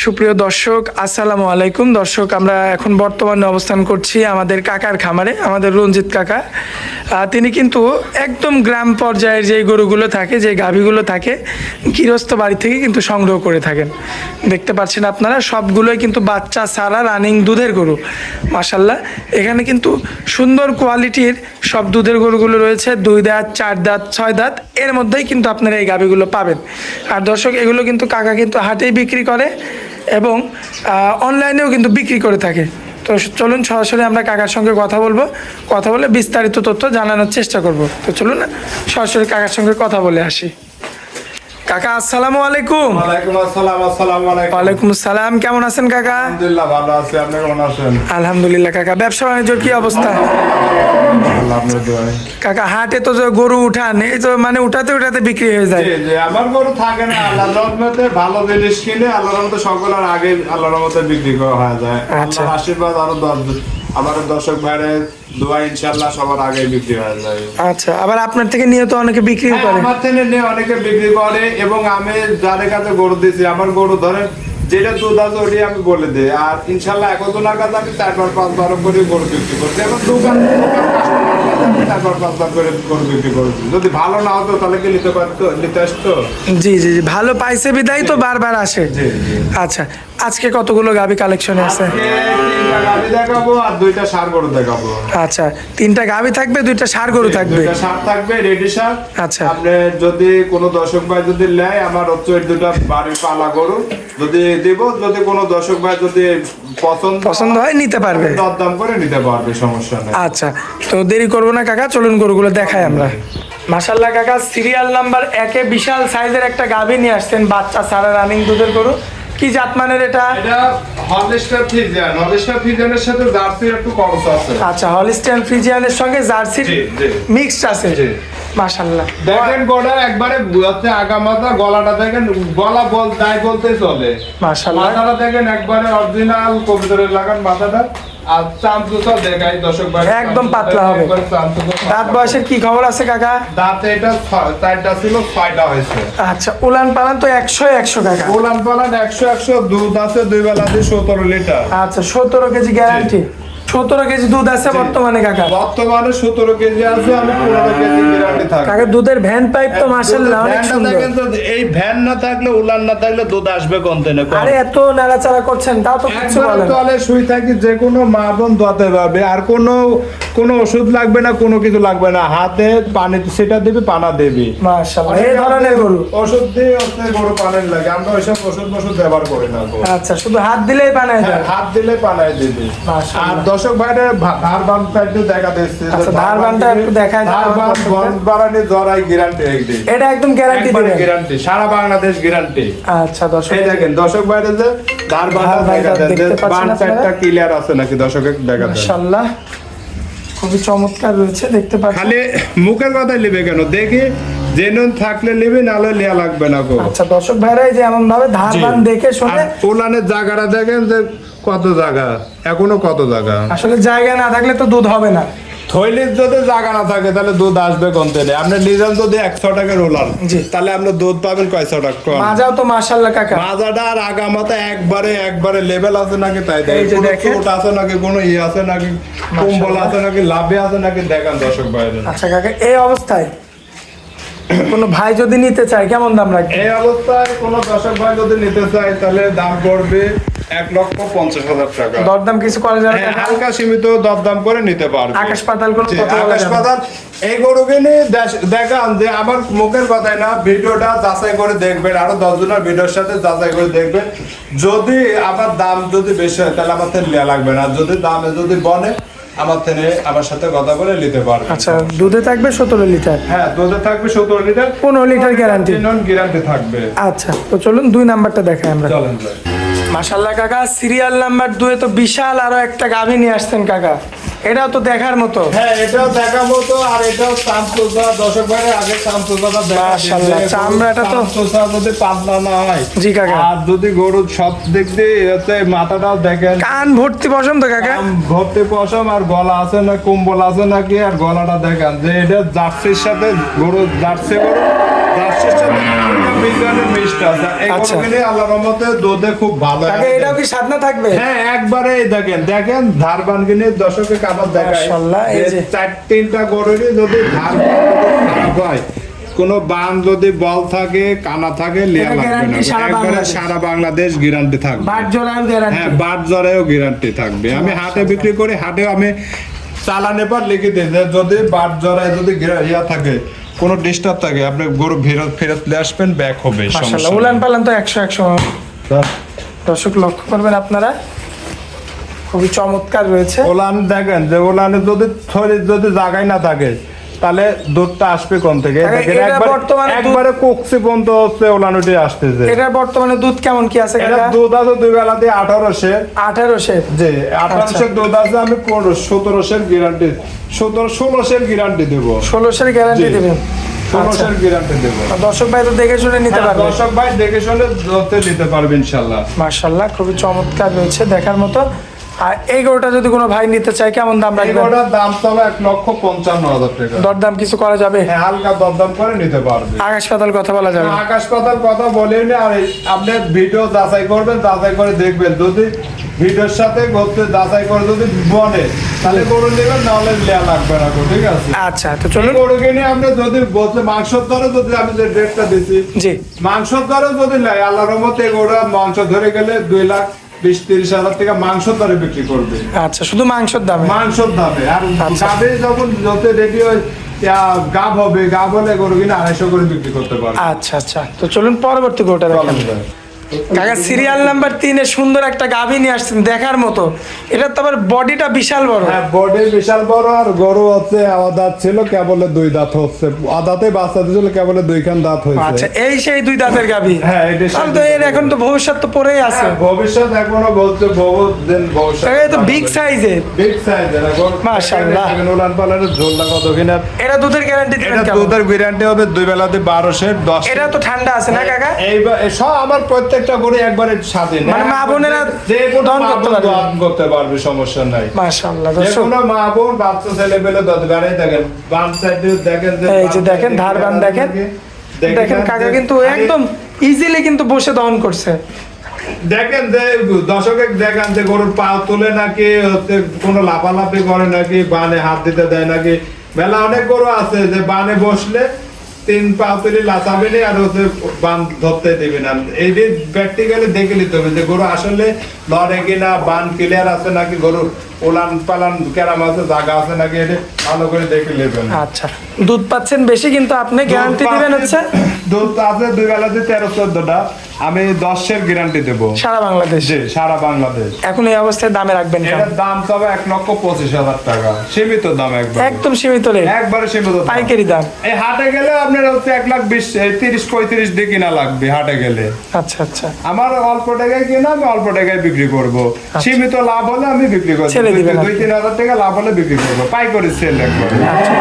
সুপ্রিয় দর্শক, আসসালামু আলাইকুম। দর্শক, আমরা এখন বর্তমানে অবস্থান করছি আমাদের কাকার খামারে, আমাদের রঞ্জিত কাকা। তিনি কিন্তু একদম গ্রাম পর্যায়ের যে গরুগুলো থাকে, যে গাভীগুলো থাকে, গৃহস্থ বাড়ি থেকে কিন্তু সংগ্রহ করে থাকেন। দেখতে পাচ্ছেন আপনারা, সবগুলোই কিন্তু বাচ্চা ছাড়া রানিং দুধের গরু। মাশাল্লাহ, এখানে কিন্তু সুন্দর কোয়ালিটির সব দুধের গরুগুলো রয়েছে, 2 দাঁত, 4 দাঁত, 6 দাঁত, এর মধ্যেই কিন্তু আপনারা এই গাভীগুলো পাবেন। আর দর্শক, এগুলো কিন্তু কাকা কিন্তু হাটেই বিক্রি করে এবং অনলাইনেও কিন্তু বিক্রি করে থাকে। তো চলুন সরাসরি আমরা কাকার সঙ্গে কথা বলবো, কথা বলে বিস্তারিত তথ্য জানানোর চেষ্টা করব। তো চলুন সরাসরি কাকার সঙ্গে কথা বলে আসি। কাকা, আসসালামু আলাইকুম। ওয়ালাইকুম আসসালাম। আসসালামু আলাইকুম। ওয়ালাইকুম আসসালাম। কেমন আছেন কাকা? আলহামদুলিল্লাহ ভালো আছি, আপনি কেমন আছেন? আলহামদুলিল্লাহ কাকা। ব্যবসা বাণিজ্যের কি অবস্থা? আল্লাহ আপনার দোয়ায়। কাকা, হাটে তো যে গরু উঠান, এই তো মানে উঠাতে উঠাতে বিক্রি হয়ে যায়। জি জি, আমার গরু থাকে না, আল্লাহর রহমতে ভালো জিনিস কিনে আল্লাহর রহমতে সকলের আগে আল্লাহর রহমতে বিক্রি করা হয়ে যায়। আচ্ছা। আল্লাহর আশীর্বাদ আরো আমার দর্শক ভাইয়ের দোয়া ইনশাআল্লাহ সবার আগে বিক্রি হয়ে যায়। আচ্ছা, আবার আপনার থেকে নিয়ে তো অনেকে বিক্রি হ্যাঁ, করে। আমার থেকে নিয়ে অনেকে বিক্রি করে এবং আমি যাদের কাছে গরু দিয়েছি, আমার গরু ধরেন যেটা দুধ আছে ওটাই আমি বলে দিই। আর ইনশাআল্লাহ একজনের কাছে আমি 4-5 করে গরু বিক্রি করছি। এখন দোকান 4-5 করে গরু বিক্রি করছি। যদি ভালো না হতো তাহলে কি নিতে পারতো, নিতে আসতো? জি জি জি, ভালো পাইছে বিদায় তো বারবার আসে। জি জি। আচ্ছা, আজকে কতগুলো গাভী কালেকশনে আছে? আজকে 3টা গাভী দেখাবো আর 2টা ষাঁড় গরু দেখাবো। আচ্ছা, 3টা গাভী থাকবে, 2টা ষাঁড় গরু থাকবে। 2টা ষাঁড় থাকবে, রেডি ষাঁড়। আচ্ছা। আপনি যদি কোনো দর্শক ভাই যদি নেয়, আমার হচ্ছে ওই 2টা বাড়ির পালা গরু যদি দিব, যদি কোনো দর্শক ভাই যদি পছন্দ হয় নিতে পারবে, দরদাম করে নিতে পারবে, সমস্যা নেই। আচ্ছা, তো দেরি করবো না কাকা, চলুন গরুগুলো দেখাই আমরা। মাশাল্লাহ কাকা, সিরিয়াল নাম্বার 1-এ বিশাল সাইজের একটা গাভী নিয়ে আসছেন, বাচ্চা ছাড়া রানিং দুধের গরু। কি জাত মানের এটা? এটা হলস্টাইন ফ্রিজিয়ান। হলস্টাইন ফ্রিজিয়ানের সাথে জার্সির একটু ক্রস আছে। আচ্ছা, হলস্টাইন ফ্রিজিয়ানের সঙ্গে জার্সির জি, জি। মিক্সড আছে। জি। মাশাল্লাহ, দেখেন গোড়া একবারে হচ্ছে আগা মাথা, গলাটা দেখেন, গলা তাই বলতে চলে। মাশাল্লাহ। মাথাটা দেখেন একবারে অরিজিনাল কবুতরের লাগান মাথাটা। আর চামচুচা দেখাই দর্শক ভাই, একদম পাতলা হবে। একবারে চামচুচা। দাঁত বয়সের কি খবর আছে কাকা? দাঁতে এটা 4টা ছিল, 6টা হয়েছে। আচ্ছা, উলান পালান তো 100 কাকা। উলান পালান 100 দুধ আছে 2 বেলা দিয়ে 17 লিটার। আচ্ছা, 17 কেজি গ্যারান্টি। 17 কেজি দুধ আছে বর্তমানে কাকা? বর্তমানে 17 কেজি আছে, আমি 15 কেজি গ্যারান্টি থাকি। কাকা, দুধের ভ্যান পাইপ তো মাশাআল্লাহ অনেক ভ্যানটা সুন্দর। দেখেন তো, এই ভ্যান না থাকলে, উলান না থাকলে দুধ আসবে কন্টেনে। আরে এত নাড়াচাড়া করছেন, তাও তো কিছু একবার বলেন। তলে শুই থাকি, যে কোনো মা বোন দোয়াতে পারবে। আর কোনো ওষুধ লাগবে না, কোনো কিছু লাগবে না, হাতে পানি সেটা দেবে, পানা দেবে। মাশাআল্লাহ, এই ধরনের গরু। ওষুধ দিয়ে হচ্ছে গরু পানের লাগে, আমরা ওইসব ওষুধ ব্যবহার করি না। আচ্ছা, শুধু হাত দিলেই বানায় হ্যাঁ, দেয়। হাত দিলে পানায় দেবে। মাশাআল্লাহ। আর দর্শক ভাইরা ধার বানটা একটু দেখা দিচ্ছে। আচ্ছা, ধার বানটা একটু দেখায় দাও। ধার বান বন বাড়ানি জরাই গ্যারান্টি একদিন। এটা একদম গ্যারান্টি একবারে দিবেন? গ্যারান্টি, সারা বাংলাদেশ গ্যারান্টি। আচ্ছা দর্শক, এই দেখেন দর্শক ভাইরা যে ধার বানটা দেখা দেন, যে দেখতে পাচ্ছেন বান আপনারা? সাইডটা ক্লিয়ার আছে নাকি দর্শকের দেখা দেন। মাশাআল্লাহ, খুবই চমৎকার রয়েছে, দেখতে পাচ্ছেন। খালি মুখের কথা নেবে কেন, দেখি জেনুইন থাকলে নেবে, নালে নেওয়া লাগবে না গো। আচ্ছা, দর্শক ভাইরা এই যে এমন ভাবে ধার বান দেখে শুনে, উলানের জায়গাটা দেখেন যে কত জায়গা, এখনো কত জায়গা। আসলে জায়গা না থাকলে তো দুধ হবে না। থইলির যদি জায়গা না থাকে তাহলে দুধ আসবে কন্টেনে। আপনি নিজেন যদি 100 টাকার উলান, জি। তাহলে আপনি দুধ পাবেন কয়শো টাকা কম। মাজাও তো মাশাআল্লাহ কাকা। মাজাটা আর আগামাতা একবারে লেভেল আছে নাকি তাই এই যে দেখেন। চোট আছে নাকি, কোনো ইয়ে আছে নাকি, কম্বল আছে নাকি, লাভে আছে নাকি, দেখান দর্শক ভাইরা। আচ্ছা কাকা, এই অবস্থায় কোনো ভাই যদি নিতে চায় কেমন দাম রাখবে? এই অবস্থায় কোনো দর্শক ভাই যদি নিতে চায় তাহলে দাম পড়বে 1,50,000 টাকা। দরদাম কিছু করা যাবে হ্যাঁ, কাকা? হালকা সীমিত দরদাম করে নিতে পারবে। আকাশ পাতাল কোনো জি, কথা বলা আকাশ যাবে না। পাতাল। এই গরুকে নিয়ে দেখান যে আমার মুখের কথাই না, ভিডিওটা যাচাই করে দেখবেন, আরো 10 জনের ভিডিওর সাথে যাচাই করে দেখবেন। যদি আমার দাম যদি বেশি হয় তাহলে আমার থেকে নেওয়া লাগবে না, যদি দামে যদি বনে আমার থেকে আমার সাথে কথা বলে নিতে পারবে। আচ্ছা, দুধে থাকবে 17 লিটার। হ্যাঁ, দুধে থাকবে 17 লিটার, 15 লিটার গ্যারান্টি। গ্যারান্টি থাকবে। আচ্ছা, তো চলুন 2 নাম্বারটা দেখাই আমরা। চলেন ভাই। মাশাআল্লাহ কাকা, সিরিয়াল নাম্বার 2-এ তো বিশাল আরো একটা গাভী নিয়ে আসছেন কাকা, এটাও তো দেখার মতো। হ্যাঁ, এটাও দেখাবো তো। আর এটাও চামচুচা, দর্শক ভাইয়ের আগে চামচুচাটা দেখা। মাশাআল্লাহ, চামড়াটা তো চামচুচা যদি পাতলা না হয়, জি কাকা, আর যদি গরুর সব দিক দিয়ে হচ্ছে মাথাটাও দেখেন, কান ভর্তি পশম তো কাকা। ভর্তি পশম, আর গলা আছে না, কম্বল আছে নাকি, আর গলাটা দেখেন যে এটা জার্সির সাথে গরু, জার্সির সাথে বিজ্ঞানের মিষ্টি আছে এই আচ্ছা। গরুগুলি আল্লাহর রহমতে দুধে খুব ভালো কাকা এটাও কি স্বাদ না থাকবে? হ্যাঁ একবারে দেখেন ধারবান কিনে দর্শকে কাবার দেখায় মাশাআল্লাহ, এই যে। তিনটা গরুরই যদি ধারবান খারাপ হয় কোন বান যদি বল থাকে কানা থাকে লিয়া এটা লাগবে না guarantee সারা একবারে বাংলাদেশ। সারা বাংলাদেশ গ্যারান্টি থাকবে বাট জোড়ার গ্যারান্টি। হ্যাঁ বাট জরায়ও গ্যারান্টি থাকবে আমি হাটে বিক্রি করি হাটেও আমি চালানে পর লিখে দিই যে যদি বাট জরায় যদি ইয়া থাকে কোনো ডিস্টার্ব থাকে আপনি গরু ফেরত নিয়ে আসবেন ব্যাক হবে মাশাআল্লাহ, সমস্যা উলান নেই। পালান তো 100 দর্শক লক্ষ্য করবেন আপনারা, খুবই চমৎকার রয়েছে। ওলান দেখেন যে ওলানে যদি জায়গায় না থাকে তাহলে দুধটা আসবে কোন থেকে আরে দেখেন এটা বর্তমানে দুধ- একবারে কোকসি পর্যন্ত হচ্ছে ওলানুটি আসতেছে এটা বর্তমানে দুধ কেমন কি আছে এটা কাকা? দুধ আছে দুই বেলাতে 1800 1800। যে 1800 দুধ আছে আমি 1700 গ্যারান্টি 1600 গ্যারান্টি দেবো 1600 গ্যারান্টি জি। দিবেন। আচ্ছা। 1600 গ্যারান্টি দেবো দর্শক ভাই তো দেখে শুনে নিতে হ্যাঁ, পারবে। দর্শক ভাই দেখে শুনে ধরতে নিতে পারবে ইনশাল্লাহ মাশাআল্লাহ, খুবই চমৎকার রয়েছে দেখার মতো। আর এই গরুটা যদি কোনো ভাই নিতে চায় কেমন দাম এই রাখবেন? গরুটার দাম তো 1,55,000 টাকা দরদাম কিছু করা যাবে? হ্যাঁ হালকা দরদাম করে নিতে পারবে আকাশ পাতাল কথা বলা যাবে? আকাশ পাতার কথা বলেন আর আপনি ভিডিও যাচাই করবেন যাচাই করে দেখবেন যদি ভিডিওর সাথে করতে যাচাই করে যদি বলে তাহলে গরু নেবেন নাহলে লেয়া লাগবে না গো, ঠিক আছে আচ্ছা, তো এই চলুন। গরু কিনে আপনি যদি বলতে মাংসর দরে যদি আমি যে রেটটা দিছি জি। মাংসর দরে যদি লাই আল্লাহর রহমতে এই গরুটা মাংস ধরে গেলে 2,20,30,000 টাকা মাংসর দরে বিক্রি করবে আচ্ছা, শুধু মাংসের দামে? মাংসর দামে আর আচ্ছা। গাবে যখন যত রেডি হয় গাব হবে গাব হলে গরু কিনে 250 করে বিক্রি করতে পারবে আচ্ছা আচ্ছা, তো চলুন পরবর্তী গরুটা দেখেন। কাকা সিরিয়াল নাম্বার 3 এ সুন্দর একটা গাভী নিয়ে আসছেন দেখার মতো। এটা তো আবার বডিটা বিশাল বড়। হ্যাঁ বডি বিশাল বড় আর গরু হচ্ছে আদাত ছিল কেবল 2 দাঁত হচ্ছে আদাতে বাচ্চা দিছিল কেবল 2 দাঁত হয়েছে আচ্ছা, এই সেই 2 দাঁতের গাভী। হ্যাঁ, এটা সেই তাহলে তো এর এখন তো ভবিষ্যৎ তো পড়েই আছে। হ্যাঁ, ভবিষ্যৎ এখনো বলছে বহুত দিন ভবিষ্যৎ কাকা এই তো বিগ সাইজের। বিগ সাইজের মাশাআল্লাহ। উলান পালানের ঝোলটা কত কিনা এটা দুধের গ্যারান্টি দিবেন এটা কেমন? দুধের গ্যারান্টি হবে 2 বেলাতে 1200 10 এটা তো ঠান্ডা আছে না কাকা? এইবার সব আমার প্রত্যেকটা গরু একবারে স্বাধীন মানে মা বোনেরা যে কোনো দহন মা করতে বোন পারবে? দহন করতে পারবে সমস্যা নাই মাশাআল্লাহ যে দর্শক, কোনো মা বোন বাচ্চা ছেলে পেলে দরকারে দেখেন বাম সাইডে দেখেন এই যে দেখেন ধারবান দেখেন। দেখেন কাকা কিন্তু একদম ইজিলি কিন্তু বসে দহন করছে। দেখেন যে দর্শকে দেখেন যে গরুর পা তুলে নাকি হচ্ছে কোনো লাফালাফি করে নাকি বানে হাত দিতে দেয় নাকি মেলা অনেক গরু আছে যে বানে বসলে 3 পা তুলে লাফাবে না আর হচ্ছে বান ধরতে দেবে না এই যে প্র্যাকটিক্যালি দেখে নিতে হবে যে গরু আসলে লড়ে কিনা বান ক্লিয়ার আছে নাকি গরু ওলান পালান কেরাম আছে জায়গা আছে নাকি এটা ভালো করে দেখে নেবেন আচ্ছা, দুধ পাচ্ছেন বেশি কিন্তু আপনি গ্যারান্টি দিবেন হচ্ছে দুধ আছে 2 বেলাতে 13-14টা আমি 10-এর গ্যারান্টি দেবো সারা বাংলাদেশ। জি সারা বাংলাদেশ এখন এই অবস্থায় দামে রাখবেন কেমন? এটার দাম তবে 1,25,000 টাকা সীমিত দাম একদম সীমিত রেট, একবারে সীমিত দাম। পাইকারি দাম। এই হাটে গেলে আপনার হচ্ছে 1,20,30-35 দিয়ে কিনা লাগবে হাটে গেলে আচ্ছা আচ্ছা, আমার অল্প টাকায় কিনা আমি অল্প টাকায় বিক্রি করবো সীমিত লাভ হলে আমি বিক্রি করবো ছেড়ে দিবেন আপনি। 2-3 হাজার টাকা লাভ হলে বিক্রি করবো পাইকারি সেল একবার আচ্ছা।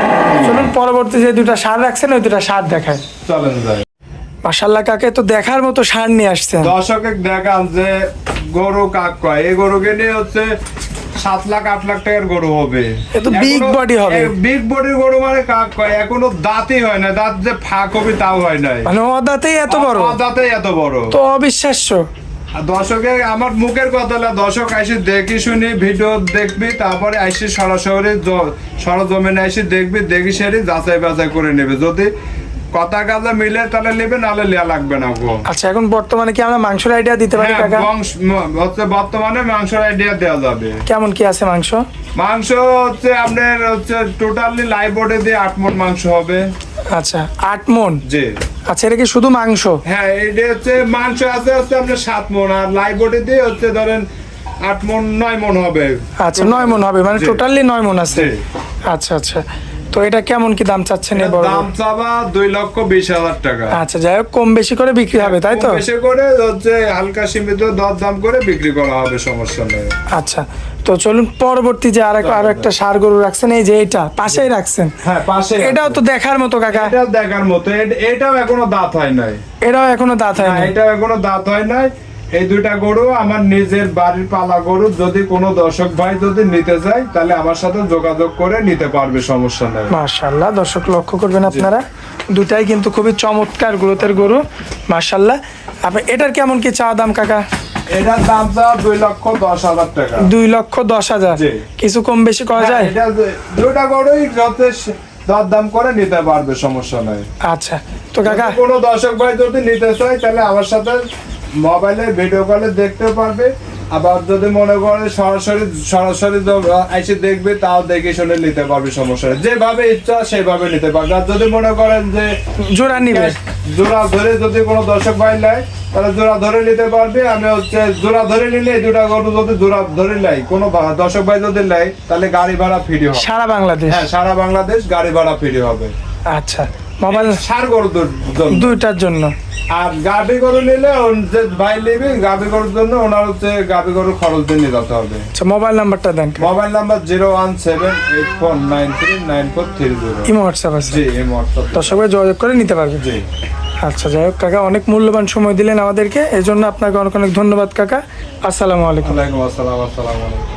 চলুন পরবর্তী যে 2টা সার রাখছেন ওই 2টা সার দেখায়। চলেন যাই মাশাআল্লাহ কাকে তো দেখার মতো সার নিয়ে আসছেন। দর্শকে দেখান যে গরু কাক কয় এই গরুকে নিয়ে হচ্ছে 7 লাখ 8 লাখ টাকার গরু হবে এ তো big body হবে। বিগ বডির গরু মানে কাক কয় এখনো দাঁতই হয় না দাঁত যে ফাঁক হবে তাও হয় নাই মানে অদাতেই এত বড়, দাঁতেই এত বড় তো অবিশ্বাস্য। আর দর্শকে আমার মুখের কথা না দর্শক এসে দেখি শুনি ভিডিও দেখবি তারপরে এসে সরাসরি সরজমিনে এসে দেখবি দেখি সেরি যাচাই বাছাই করে নেবে যদি কথা কাজে মিলে তাহলে নেবে নাহলে লেয়া লাগবে না গো আচ্ছা, এখন বর্তমানে কি আমরা মাংসের আইডিয়া দিতে পারি হ্যাঁ, কাকা? হচ্ছে বর্তমানে মাংসের আইডিয়া দেওয়া যাবে কেমন কি আছে মাংস? মাংস হচ্ছে আপনার হচ্ছে টোটালি লাইভ বডি দিয়ে 8 মণ মাংস হবে আচ্ছা, 8 মণ। জি আচ্ছা, এটা কি শুধু মাংস? হ্যাঁ এটা হচ্ছে মাংস আছে হচ্ছে আপনার 7 মণ আর লাইভ বডি দিয়ে হচ্ছে ধরেন 8 মণ 9 মণ হবে আচ্ছা, 9 মণ হবে, মানে জি। টোটালি 9 মণ আছে। জি। আচ্ছা আচ্ছা, তো এটা কেমন কি দাম চাচ্ছেন এই এর বড়? দাম চাবা 2,20,000 টাকা আচ্ছা, যাই হোক কম বেশি করে বিক্রি হবে তাই তো? কম বেশি করে হচ্ছে হালকা সীমিত দাম করে বিক্রি করা হবে সমস্যা নেই আচ্ছা, তো চলুন পরবর্তী যে আরো একটা ষাঁড় গরু রাখছেন, এই যে এটা পাশেই রাখছেন, হ্যাঁ পাশে এটাও তো দেখার মতো কাকা। এটা দেখার মতো এটাও এখনো দাঁত হয় নাই এটাও এখনো দাঁত না, হয়নি। এটাও এখনো দাঁত হয় নাই এই দুইটা গরু আমার নিজের বাড়ির পালা গরু। যদি কোনো দর্শক ভাই যদি নিতে চায় তাহলে আমার সাথে যোগাযোগ করে নিতে পারবে, সমস্যা নেই। মাশাআল্লাহ, দর্শক লক্ষ্য করবেন আপনারা, দুটাই কিন্তু খুবই চমৎকার গ্রোথের গরু মাশাআল্লাহ। আপনি এটার কেমন কি চাওয়া দাম কাকা? এটার দাম চা 2,10,000 টাকা। 2,10,000। জি। কিছু কম বেশি করা হ্যাঁ, যায়? এটা দুইটা গরুই যথেষ্ট দরদাম করে নিতে পারবে, সমস্যা নাই। আচ্ছা তো কাকা, যদি কোনো দর্শক ভাই যদি নিতে চায় তাহলে আমার সাথে মোবাইলে ভিডিও কলে দেখতে পারবে। আবার যদি মনে করে সরাসরি সরাসরি এসে দেখবে, তাও দেখে শুনে নিতে পারবে, সমস্যা নেই। যেভাবে ইচ্ছা সেভাবে নিতে পারবে। আর যদি মনে করেন যে জোড়া নিবে, জোড়া ধরে যদি কোনো দর্শক ভাই নেয় তাহলে জোড়া ধরে নিতে পারবে। আমি হচ্ছে জোড়া ধরে নিলে এই দুটা গরু যদি জোড়া ধরে নেয়, কোনো দর্শক ভাই যদি নেয় তাহলে গাড়ি ভাড়া ফ্রি হবে। সারা বাংলাদেশ? হ্যাঁ, সারা বাংলাদেশ গাড়ি ভাড়া ফ্রি হবে। আচ্ছা, মোবাইল সার গরুর জন্য। দুইটার জন্য। আর গাভী গরু নিলে যে ভাই নেবে গাভী গরুর জন্য ওনার হচ্ছে গাভী গরুর খরচ দিয়ে নিয়ে যেতে হবে। আচ্ছা, মোবাইল নাম্বারটা দেন। Mobile number 01784939430। ইমো হোয়াটসঅ্যাপ আছে? জি, এই হোয়াটসঅ্যাপ। দর্শক ভাই যোগাযোগ করে নিতে পারবে। জি। আচ্ছা, যাই হোক কাকা, অনেক মূল্যবান সময় দিলেন আমাদেরকে, এই জন্য আপনাকে অনেক অনেক ধন্যবাদ কাকা। আসসালামু আলাইকুম। ওয়ালাইকুম আসসালাম। আসসালামু আলাইকুম।